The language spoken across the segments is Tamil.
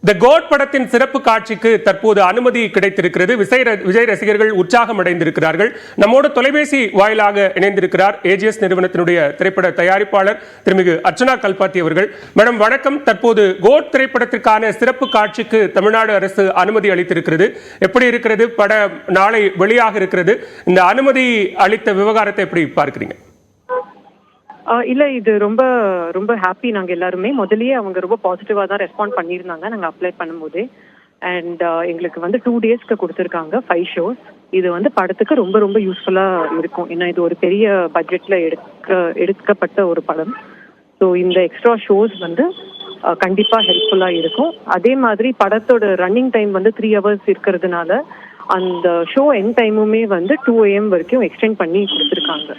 தி கோட் படத்தின் சிறப்பு காட்சிக்கு தற்போது அனுமதி கிடைத்திருக்கிறது. விஜய் ரசிகர்கள் உற்சாகம் அடைந்திருக்கிறார்கள். நம்மோடு தொலைபேசி வாயிலாக இணைந்திருக்கிறார் ஏஜிஎஸ் நிறுவனத்தினுடைய திரைப்பட தயாரிப்பாளர் திருமிகு அர்ச்சனா கல்பாத்தி அவர்கள். மேடம் வணக்கம். தற்போது கோட் திரைப்படத்திற்கான சிறப்பு காட்சிக்கு தமிழ்நாடு அரசு அனுமதி அளித்திருக்கிறது. எப்படி இருக்கிறது? படம் நாளை வெளியாக இருக்கிறது. இந்த அனுமதி அளித்த விவகாரத்தை எப்படி பார்க்கிறீங்க? இல்ல, இது ரொம்ப ரொம்ப ஹாப்பி. நாங்க எல்லாருமே முதல்லயே அவங்க ரொம்ப பாசிட்டிவா தான் ரெஸ்பாண்ட் பண்ணியிருந்தாங்க நாங்க அப்ளை பண்ணும்போது. அண்ட் எங்களுக்கு 2 டேஸ்க்கு கொடுத்துருக்காங்க 5 ஷோஸ். இது படத்துக்கு ரொம்ப ரொம்ப யூஸ்ஃபுல்லா இருக்கும். ஏன்னா இது ஒரு பெரிய பட்ஜெட்ல எடுக்கப்பட்ட ஒரு படம். ஸோ இந்த எக்ஸ்ட்ரா ஷோஸ் கண்டிப்பா ஹெல்ப்ஃபுல்லா இருக்கும். அதே மாதிரி படத்தோட ரன்னிங் டைம் 3 ஹவர்ஸ் இருக்கிறதுனால அந்த ஷோ என் டைமுமே 2 AM வரைக்கும் எக்ஸ்டெண்ட் பண்ணி கொடுத்துருக்காங்க.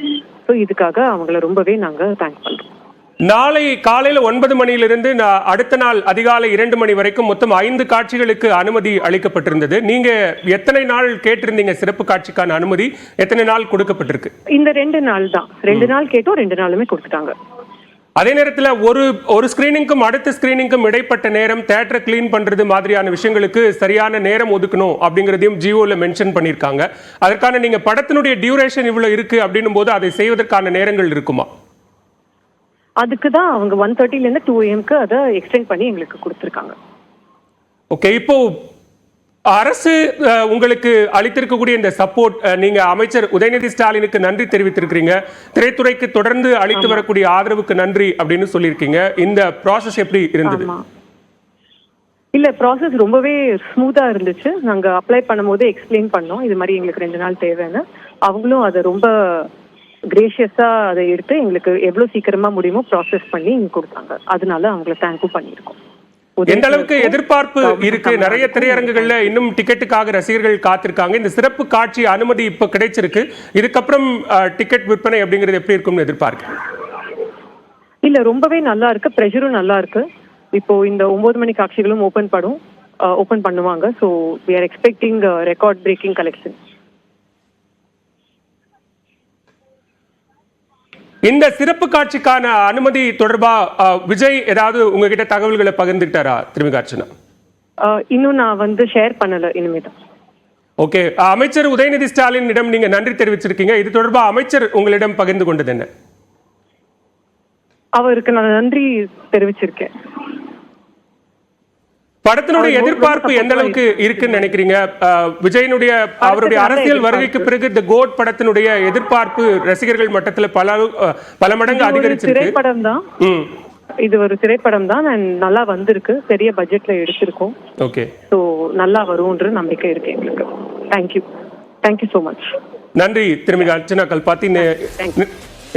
ஸோ இதுக்காக அவங்கள ரொம்பவே நாங்கள் தேங்க் பண்ணுறோம். நாளை காலையில் 9 மணியிலிருந்து அடுத்த நாள் அதிகாலை 2 மணி வரைக்கும் மொத்தம் 5 காட்சிகளுக்கு அனுமதி அளிக்கப்பட்டிருந்தது. நீங்க எத்தனை நாள் கேட்டிருந்தீங்க சிறப்பு காட்சிக்கான அனுமதி? எத்தனை நாள் கொடுக்கப்பட்டிருக்கு? இந்த 2 நாள் தான். 2 நாள் கேட்டோம், 2 நாளுமே கொடுத்துட்டாங்க. அதே நேரத்தில் ஒரு ஸ்கிரீனிங்கும் அடுத்த ஸ்கிரீனிங்கும் இடைப்பட்ட நேரம், தியேட்டரை கிளீன் பண்றது மாதிரியான விஷயங்களுக்கு சரியான நேரம் ஒதுக்கணும் அப்படிங்கிறதையும் ஜியோல மென்ஷன் பண்ணியிருக்காங்க. அதற்கான நீங்க படத்தினுடைய டியூரேஷன் இவ்வளவு இருக்கு அப்படின்னும் போது அதை செய்வதற்கான நேரங்கள் இருக்குமா? அதுக்கு தான் அவங்க 1:30 2 AMக்கு அதை எக்ஸ்டெண்ட் பண்ணி எங்களுக்கு கொடுத்துருக்காங்க. ஓகே, இப்போ அரசு உங்களுக்கு அளித்திருக்கக்கூடிய இந்த சப்போர்ட், நீங்க அமைச்சர் உதயநிதி ஸ்டாலினுக்கு நன்றி தெரிவித்திருக்கிறீங்க. திரைத்துறைக்கு தொடர்ந்து அளித்து வரக்கூடிய ஆதரவுக்கு நன்றி அப்படின்னு சொல்லியிருக்கீங்க. இந்த ப்ராசஸ் எப்படி இருந்தது? இல்ல, ப்ராசஸ் ரொம்பவே ஸ்மூத்தா இருந்துச்சு. நாங்க அப்ளை பண்ணும்போது எக்ஸ்பிளைன் பண்ணோம் இது மாதிரி எங்களுக்கு 2 நாள் தேவைன்னு. அவங்களும் அதை ரொம்ப கிரேஷியஸா அதை எடுத்து எங்களுக்கு எவ்வளவு சீக்கிரமா முடியுமோ ப்ராசஸ் பண்ணி கொடுத்தாங்க. அதனால அவங்களை தேங்க்யூ பண்ணியிருக்கோம். எந்த அளவுக்கு எதிர்பார்ப்பு இருக்கு? நிறைய திரையரங்குகள்ல இன்னும் டிக்கெட்டுக்காக ரசிகர்கள் காத்திருக்காங்க. இந்த சிறப்பு காட்சி அனுமதி இப்ப கிடைச்சிருக்கு. இதுக்கப்புறம் டிக்கெட் விற்பனை அப்படிங்கிறது எப்படி இருக்கும்னு எதிர்பார்க்க? இல்ல, ரொம்பவே நல்லா இருக்கு. ப்ரெஷரும் நல்லா இருக்கு. இப்போ இந்த 9 மணி காட்சிகளும் ஓபன் பண்ணுவாங்க. So we are expecting record braking collection. இந்த சிறப்பு காட்சிக்கான அனுமதி தொடர்பா விஜய் ஏதாவது உங்ககிட்ட தகவல்களை பகிர்ந்துட்டாரா திருமிகு அர்ச்சனா? இன்னும் நான் ஷேர் பண்ணல. இனிமேதான். ஓகே, அமைச்சர் உதயநிதி ஸ்டாலினிடம் நீங்க நன்றி தெரிவிச்சிருக்கீங்க. இது தொடர்பா அமைச்சர் உங்களிடம் பகிர்ந்து கொண்டது என்ன? அவருக்கு நான் நன்றி தெரிவிச்சிருக்கேன். படத்தினுடைய எதிர்பார்ப்பு எந்த அளவுக்கு இருக்குன்னு நினைக்கிறீங்க? விஜயனுடைய அவருடைய அரசியல் வருகைக்கு பிறகு இந்த கோட் படத்தினுடைய எதிர்பார்ப்பு ரசிகர்கள் மட்டத்தில் பல மடங்கு அதிகரிச்சிருக்கு. திரைப்படம் தான், இது ஒரு திரைப்படம் தான். நல்லா வந்திருக்கு. பெரிய பட்ஜெட்ல எடுத்திருக்கோம். ஓகே, சோ நல்லா வரும்ன்ற நம்பிக்கை இருக்கு எங்களுக்கு. Thank you so much. நன்றி திருமிகு அர்ச்சனா கல்பாத்தி.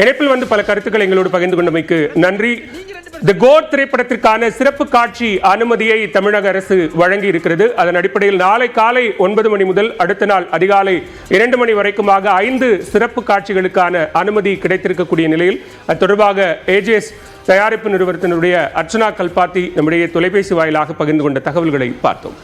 இணைப்பில் பல கருத்துக்களை எங்களோடு பகிர்ந்து கொண்டமைக்கு நன்றி. தி கோட் திரைப்படத்திற்கான சிறப்பு காட்சி அனுமதியை தமிழக அரசு வழங்கி இருக்கிறது. அதன் அடிப்படையில் நாளை காலை 9 மணி முதல் அடுத்த நாள் அதிகாலை 2 மணி வரைக்குமாக 5 சிறப்பு காட்சிகளுக்கான அனுமதி கிடைத்திருக்கக்கூடிய நிலையில் அது தொடர்பாக ஏஜிஎஸ் தயாரிப்பு நிறுவனத்தினுடைய அர்ச்சனா கல்பாத்தி நம்முடைய தொலைபேசி வாயிலாக பகிர்ந்து கொண்ட தகவல்களை பார்த்தோம்.